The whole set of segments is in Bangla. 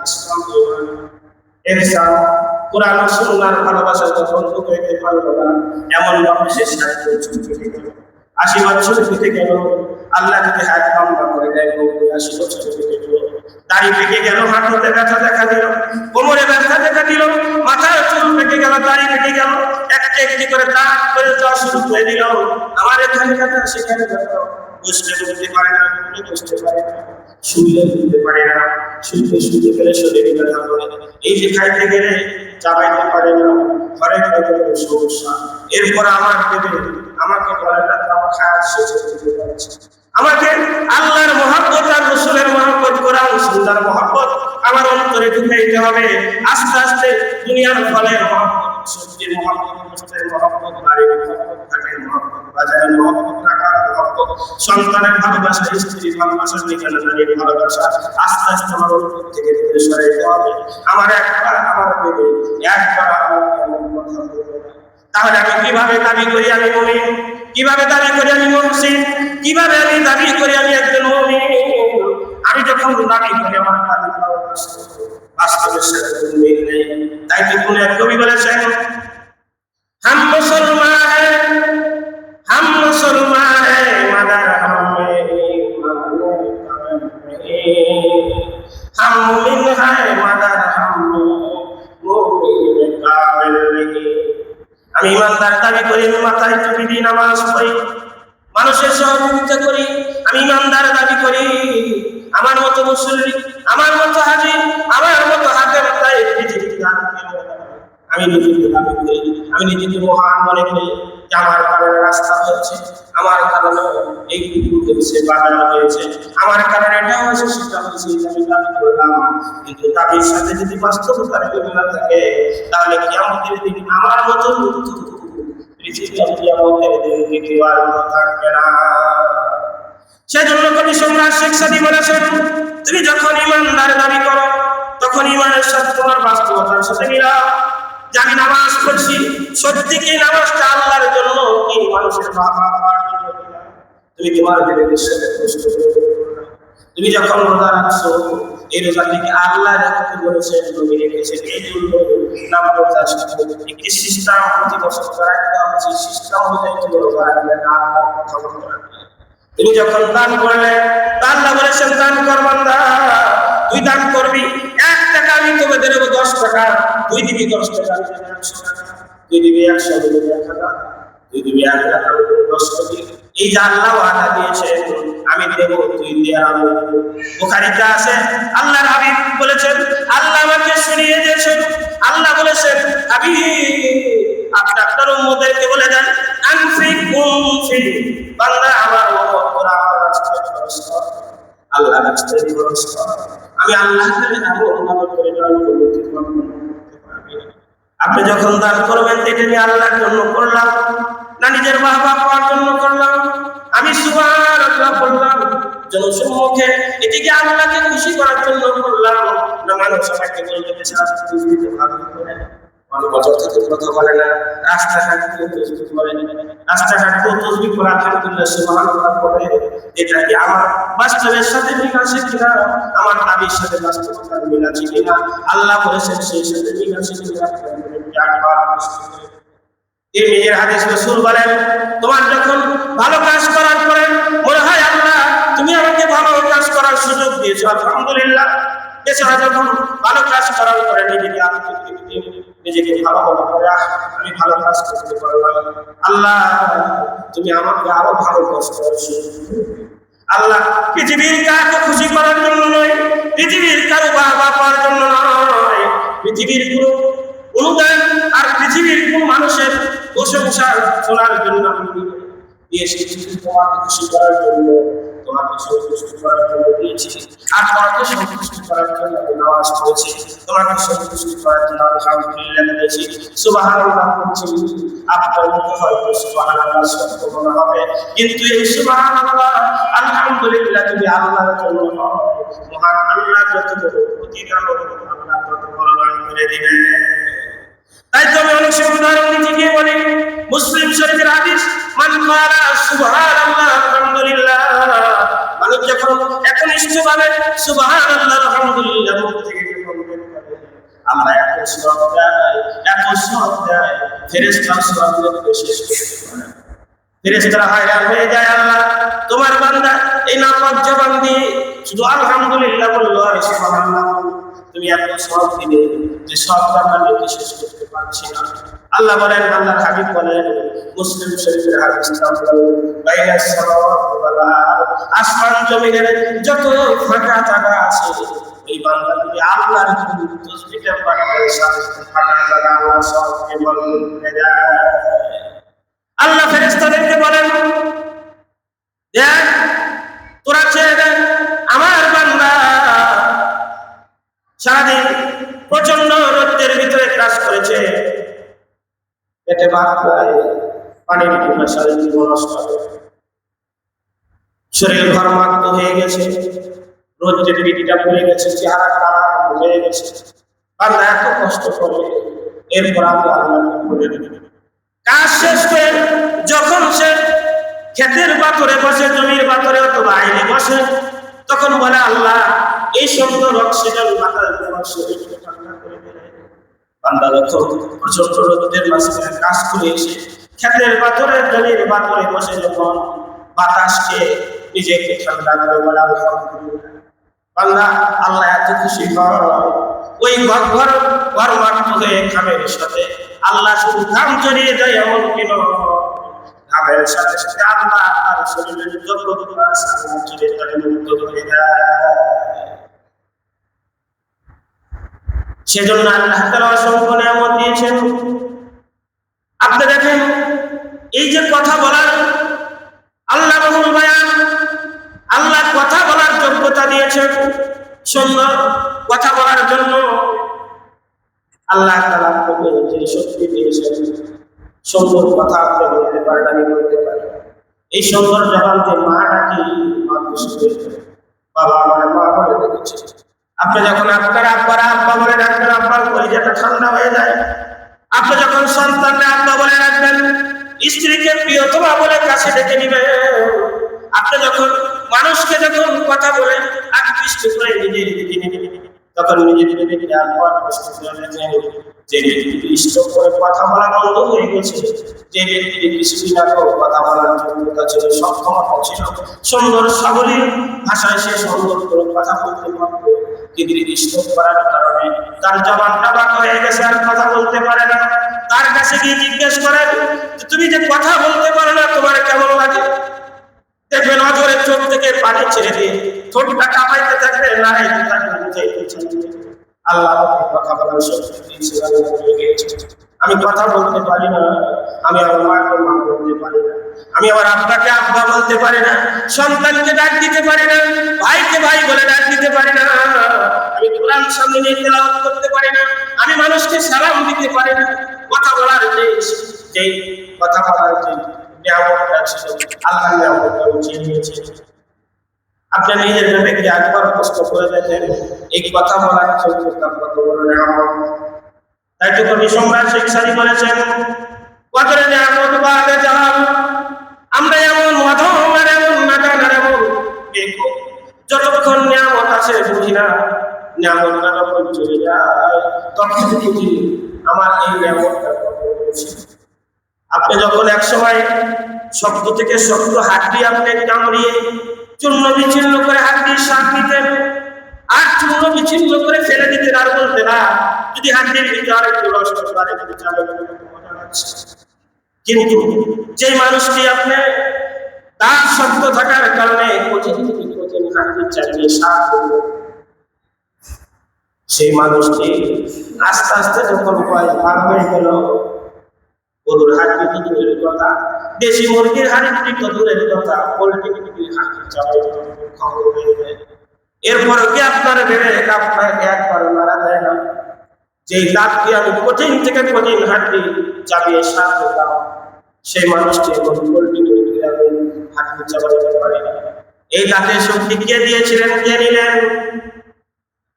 ইসলাম ইহসান কোরআন ও সুন্নাহর ভালোবাসা যখন বুকে পারলো না, এমন ভাবে সে 60 বছর কেটে গেল, 80 বছর কেটে গেল, আল্লাহ যদি হাত লম্বা করে দেয় 80 বছর কেটে গেল, দাড়ি পেকে গেল, হাঁটুতে ব্যথা দেখা দিল, কোমরে ব্যথা দেখা দিল, মাথার চুল পেকে গেল, দাড়ি পেকে গেল, একটা একটি করে দাঁত করে যাওয়া শুরু করে দিল, আমার এখানে ব্যথা সেখানে ব্যথা, বসতে বলতে পারে না, বসতে পারে না, শুনলে বুঝতে পারে না, শুনতে গেলে শরীরে ব্যথা করে, এই যে খাইতে গেলে চাবাইতে পারে না, ঘরে ঘরে সমস্যা। এরপর আমার দেবে আমাকে বলে না আমার খাওয়া শেষ হতে পারছে, আমাকে আল্লাহর মহব্বত আর রাসূলের মহব্বত, কোরআন সুন্নাহর মহব্বত আমার অন্তরে ঢুকাইতে হবে। আস্তে আস্তে দুনিয়ার ফলের মহব্বত, সবজির মহব্বত, গোশতের মহব্বত, বাড়ির মহব্বত, ঘাটের মহব্বত, বাজারের মহব্বত, টাকার মহব্বত, সন্তানের ভালোবাসা, স্ত্রীর ভালোবাসা, ঠিকানাদারির ভালোবাসা আস্তে আস্তে আমার অন্তর থেকে দূরে সরাইতে হবে। আমার একবার আমার দেবে একবার আমার এমন কথা বলবে না। তাহলে আমি কিভাবে দাবি করি আমি মুমিন? কিভাবে দাবি করি আমি মুহসিন? কিভাবে আমি দাবি করি আমি একজন মুমিন? আমি যখন দাবি করি আমার দাবি বাস্তবের সাথে মিল নেই। তাই তো কোন এক কবি বলেছেন, हम मुसलमान है मगर हमें हम मुमिन है मगर हम मुमिन काबिल नहीं। আমি ইমানদার দাবি করি, আমি মাথায় টুপি দিয়ে নামাজ পড়ি, মানুষের সহযোগিতা করি, আমি ইমানদার দাবি করি, আমার মতো মুসল্লি, আমার মতো হাজি, আমার মতো হাতে মাথায় পৃথিবীতে আমি নিজেকে দাবি করি, আমি নিজেকে মহান মনে করি যে আমার কারণে রাস্তা হয়েছে, আমার কারণে এই কুকুর হয়েছে, বাগানো হয়েছে, আমার কারণে এটা হয়েছে, সেটা হয়েছে, আমি দাবি করলাম। কিন্তু দাবির সাথে যদি বাস্তবতার মিল না থাকে, তাহলে কিয়ামতের দিন আমার মতো পৃথিবীর কিয়ামতের দিন কেউ আর থাকবে না। সেজন্য কবি সম্রাট শেখ সাদী বলেছেন, তুমি যখন ইমানদার দাবি করো, তখন ইমানের সাথে তোমার বাস্তবতার সাথে মিলাও। যে আমি নামাজ পড়ছি, সত্যি কি নামাজটা আল্লাহর জন্য কি মানুষের বাবা পাওয়ার জন্য? তুমি তোমার দিলের সাথে কষ্ট করবে না। তুমি যখন রোজা রাখছো, এই রোজাটিকে আল্লাহ রাখতে বলেছেন, নবী রেখেছেন, এই জন্য নাম রোজা একটি সিস্টেম প্রতি বছর রাখতে হবে। সেই সিস্টেম অনুযায়ী তুমি রোজা রাখলে না, আল্লাহর কথা বলতে রাখলে। তুমি যখন দান করলে, আল্লাহ বলেছেন দান কর বান্দা, তুই দান করবি, 1 টাকা আমি তোকে দেবো 10 টাকা, তুই দিবি 10 টাকা, 100 টাকা, তুই দিবি 100, 1 টাকা, তুই দিবি 1 টাকা, 10 কোটি। এই যে আল্লাহ ওয়াদা দিয়েছেন আমি দেব, তুই দে, আমি দেব। বুখারীতে আছে, আল্লাহর হাবিব বলেছেন, আল্লাহ আমাকে শুনিয়ে দিয়েছেন, আল্লাহ বলেছেন হাবিব আপনি আপনার উম্মতদেরকে বলে দেন, আনফিকুম ফি, বান্দা আমার উম্মত তোরা আমার রাস্তায় খরচ কর, আল্লাহর রাস্তায় খরচ কর। আমি আল্লাহকে এমন ভাবে করে দান করব তুই কখনো করতে পারবি না। আপনি যখন দান করবেন, এটা আমি আল্লাহর জন্য করলাম না নিজের বাবা পাওয়ার জন্য করলাম? আমি সুবহানাল্লাহ বললাম জনসম্মুখে, এটিকে আল্লাহকে খুশি করার জন্য করলাম না মানুষ আমাকে বলতে পেছে বুঝতে ভালো করে? কথা বলে না, রাস্তাঘাট তসবিহ করে, রাস্তাঘাট তসবিহ করে আলহামদুলিল্লাহ সুবহানাল্লাহ বলে, এটা কি আমার বাস্তবের সাথে মিল আছে কিনা, আমার দাবির সাথে বাস্তবতার মিল আছে কিনা? আল্লাহ বলেছেন সেই সাথে মিল আছে কিনা। তিরমিজির হাদিস, রাসূল বলেন, তোমার যখন ভালো কাজ করার পরে মনে হয় আল্লাহ তুমি আমাকে ভালো কাজ করার সুযোগ দিয়েছো, আলহামদুলিল্লাহ। এছাড়া যখন ভালো কাজ করার পরে নিজেকে ভালো মনে করে আমি ভালো কাজ করতে পারলাম, আল্লাহ তুমি আমাকে আরো ভালো কাজ করার সুযোগ দিও। আল্লাহ পৃথিবীর কাউকে খুশি করার জন্য নয়, পৃথিবীর কারো বাবা পাওয়ার জন্য নয়, পৃথিবীর কোনো অনুদান আর পৃথিবীর কোন মানুষের প্রশংসা শোনার জন্য আমি এসেছি, তোমাকে খুশি করার জন্য, তোমাকে সন্তুষ্ট করার জন্য দিয়েছি। আর তোমাকে সন্তুষ্ট করার জন্য আমি নামাজ পড়েছি, তোমাকে সন্তুষ্ট করার জন্য আলহামদুলিল্লাহ দিয়েছি, সুবহানাল্লাহ বলছি। আপনার মতো হয়তো সুবহানাল্লাহ সত্য মনে হবে, কিন্তু এই সুবহানাল্লাহ আলহামদুলিল্লাহ যদি আল্লাহর জন্য হয়, মহান আল্লাহ যত বড় প্রতিদান আল্লাহ তত বড় দান করে দিবেন। তাই তো আমি অনেক সময় উদাহরণ দিতে গিয়ে বলি, মুসলিম শরীফের হাদিস, মান ক্বালা সুবহানাল্লাহ আলহামদুলিল্লাহ, মানুষ যখন একনিষ্ঠভাবে সুবহানাল্লাহ আলহামদুলিল্লাহ মুখ থেকে যখন আল্লাহ এত সওয়াব দেয়, এত সওয়াব দেয়, ফেরেশতার সওয়াব দেখতে শেষ করতে পারে না। ফেরেশতারা হয়রান হয়ে যায়, আল্লাহ তোমার বান্দা এই নাপাক জবান দিয়ে শুধু আলহামদুলিল্লাহ বললো আর সুবহানাল্লাহ, তুমি এত সওয়াব দিলে যে সওয়াবটা আমরা দেখে শেষ করতে পারছি না। আল্লাহ বলেন, আল্লাহর হাবিব বলেন, মুসলিম শরীফের হাদিস বাইনাস সামাওয়াতি ওয়াল আরদ, আসমান জমিনের যত ফাঁকা জায়গা আছে এই বান্দা যদি আল্লাহর তাসবিহটা পাঠ করে সাথে ফাঁকা জায়গা আল্লাহ সবকে বরকত করে দেয়। আল্লাহ ফেরেশতাদেরকে বলেন, দেখ তোরা ছেড়ে দে, আমার বান্দা সারাদিন প্রচন্ড রোদের ভিতরে কাজ করেছে, পেটে ভাত খায়, পানির পিপাসায় জীবন নষ্ট হবে, শরীর ঘর্মাক্ত হয়ে গেছে, রোদের পিঠটা পড়ে গেছে, চেহারা কালা হয়ে গেছে, বান্দা এত কষ্ট করে, এরপর আমি আল্লাহকে বলে দেব। কাজ শেষ করে যখন সে ক্ষেতের বাতরে বসে, জমির বাতরে অথবা আইনে বসে, তখন বলে আল্লাহ এই সুন্দর অক্সিজেন বাতাস দেওয়ার শরীরকে ঠান্ডা করে দেয়। বান্দা যখন প্রচন্ড রোদের মাঝখানে কাজ করে এসে ক্ষেতের বাতরে জমির বাতরে বসে যখন বাতাসকে নিজেকে ঠান্ডা করে বলে আলহামদুলিল্লাহ, বান্দা আল্লাহ এত খুশি হয়, ওই ঘর মাত্র হয়ে খামের সাথে আল্লাহ শুধু ঘাম জড়িয়ে দেয় এমন কেন, ঘামের সাথে সাথে আল্লাহ তার শরীরের যত মুক্ত করে দেয়। সেজন্য আল্লাহ তাআলা অসংখ্য নিয়ামত দিয়েছেন। আপনি দেখেন এই যে কথা বলার আল্লাহ বহুল বয়ান, আল্লাহ কথা বলার যোগ্যতা দিয়েছেন, সুন্দর কথা বলার জন্য আল্লাহ তাআলা আপনাকে যে শক্তি দিয়েছেন, সুন্দর কথা আপনি বলতে পারেন, আমি বলতে পারি। এই সুন্দর জবানতে মা ডাকি মা খুশি হয়ে যায়, বাবা আমার মা বলে দেখেছে। আপনি যখন আপনার আব্বার আব্বা বলে ডাকবেন, আব্বার কলিজাটা ঠান্ডা হয়ে যায়। আপনি যখন সন্তানকে আব্বা বলে ডাকবেন, স্ত্রীকে প্রিয়তমা বলে কাছে ডেকে নিবেন। আপনি যখন মানুষকে যখন কথা বলে আকৃষ্ট করে নিজের দিকে নেবেন, তখন নিজের দিকে আব্বার কষ্ট করে দেখেন যে ব্যক্তি স্টপ করে কথা বলা বন্ধ হয়ে গেছে, যে ব্যক্তি কিছুদিন আগে কথা বলার যোগ্যতা ছিল, সক্ষমতা ছিল, সুন্দর সাবলীল ভাষায় সে সুন্দর করে কথা বলতে পারত, কিন্তু স্টপ করার কারণে তার জবানটা বাঁকা হয়ে গেছে, আর কথা বলতে পারে না। তার কাছে গিয়ে জিজ্ঞেস করেন, তুমি যে কথা বলতে পারো না তোমার কেমন লাগে? দেখবেন নজরে চোখ থেকে পানি ছেড়ে দিয়ে ঠোঁটটা কাঁপাইতে থাকবে, নাড়াইতে থাকবে, বুঝাইতে থাকবে। আল্লাহ কথা বলার শক্তি দিয়েছে। আমি কথা বলতে পারি না, আমি আমার মাকে মা বলতে পারি না, আমি আমার আব্বাকে আব্বা বলতে পারি না, সন্তানকে ডাক দিতে পারি না, ভাইকে ভাই বলে ডাক দিতে পারি না, আমি কোরআন সামনে নিয়ে তেলাওয়াত করতে পারি না, আমি মানুষকে সালাম দিতে পারি না। কথা বলার যে কথা বলার যে নিয়ামতটা ছিল, আল্লাহ নিয়ামতটা উঠিয়ে নিয়েছে। আপনি নিজের ভেবে একবার কষ্ট করে দেখেন এই কথা বলার যোগ্যতা কত বড় নিয়ামত। তাই তো কবি সম্রাট শেখ সাদি বলেছেন, কদরে নিয়ামত বাদে জাহান, আমরা এমন মাধব আর এমন নাগান আর এমন বেকুব, যতক্ষণ নিয়ামত আছে বুঝি না, নিয়ামতটা যখন চলে যায় তখন বুঝি আমার এই নিয়ামতটা কত বেশি। আপনি যখন এক সময় শক্ত থেকে শক্ত হাড্ডি আপনি কামড়িয়ে চূর্ণ বিচ্ছিন্ন করে হাড্ডির স্বাদ নিতেন, আর চূর্ণ বিচ্ছিন্ন করে ফেলে দিতেন, আর বলতেন না যদি হাড্ডির ভিতরে আরেকটু রস পারে মজা লাগছে। কিন্তু যে মানুষটি আপনি তার শক্ত থাকার কারণে কঠিন থেকে কঠিন হাড্ডির চালিয়ে স্বাদ করল, সেই মানুষটি আস্তে আস্তে যখন বয়স ভাগ হয়ে গেল, গরুর হাড্ডি তো দূরের কথা, দেশি মুরগির হাড্ডি তো দূরের কথা, পোল্ট্রির হাড্ডি চালাই খবর হয়ে যায়। এরপরে কি আপনার ভেবে আপনাকে একবার মারা যায় না? যেই দাঁতকে আমি কঠিন থেকে কঠিন হাড্ডি চালিয়ে সার দিতাম, সেই মানুষটি এখন পোল্ট্রি হাড্ডি চালাতে পারে না। এই দাঁতের শক্তি কে দিয়েছিলেন? কে নিলেন?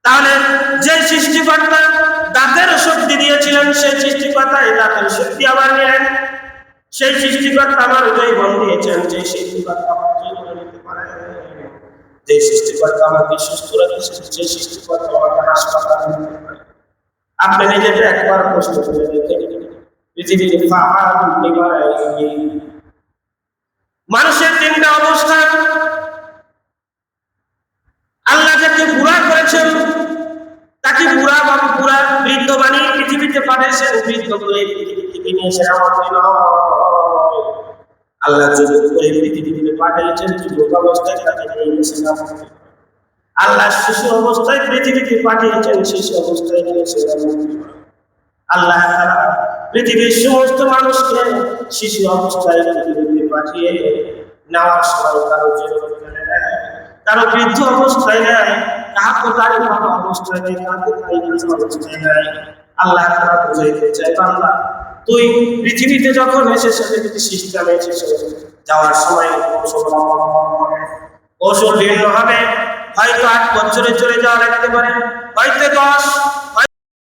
তাহলে যে সৃষ্টিকর্তা দাঁতের শক্তি দিয়েছিলেন, সেই সৃষ্টিকর্তা এই দাঁতের শক্তি আবার নিলেন। সেই সৃষ্টিকর্তা আমার জৈবন দিয়েছেন, যে সৃষ্টিকর্তা আমার জৈবন নিতে পারে, যে সৃষ্টিকর্তা আমাকে সুস্থ রেখেছেন, যে সৃষ্টিকর্তা আমাকে হাসপাতালে নিতে পারে। আপনি নিজেকে একবার কষ্ট করে দেখেন, পৃথিবীর মানুষের তিনটা অবস্থা। আল্লাহ যাকে বুড়া করেছেন, তাকে বুড়া বৃদ্ধ বানিয়ে পৃথিবীতে পাঠিয়েছেন, বৃদ্ধ করে পৃথিবী থেকে নিয়ে এসে আল্লাহ যুবক করে পৃথিবীতে পাঠিয়েছেন, যুবক অবস্থায় তাকে নিয়ে এসেছিলাম। আল্লাহ শিশু অবস্থায় পৃথিবীতে পাঠিয়েছেন, শিশু অবস্থায় নিয়ে এসেছিলাম। আল্লাহ পৃথিবীর সমস্ত মানুষকে শিশু অবস্থায় পৃথিবীতে পাঠিয়ে নেওয়ার সময় কারো জীবন ফেলে নেয়, কারো বৃদ্ধ অবস্থায় নেয়, কাউকে তারই ভালো অবস্থায় নেয়, কাউকে তাই অবস্থায় নেয়। আল্লাহ তারা বুঝাইতে চায়, বান্দা তুই পৃথিবীতে যখন এসেছে সিস্টেমে এসেছে, যাওয়ার সময় কৌশল ভিন্ন হবে। হয়তো 8 বছরে চলে যাওয়া লাগতে পারে, হয়তো 10,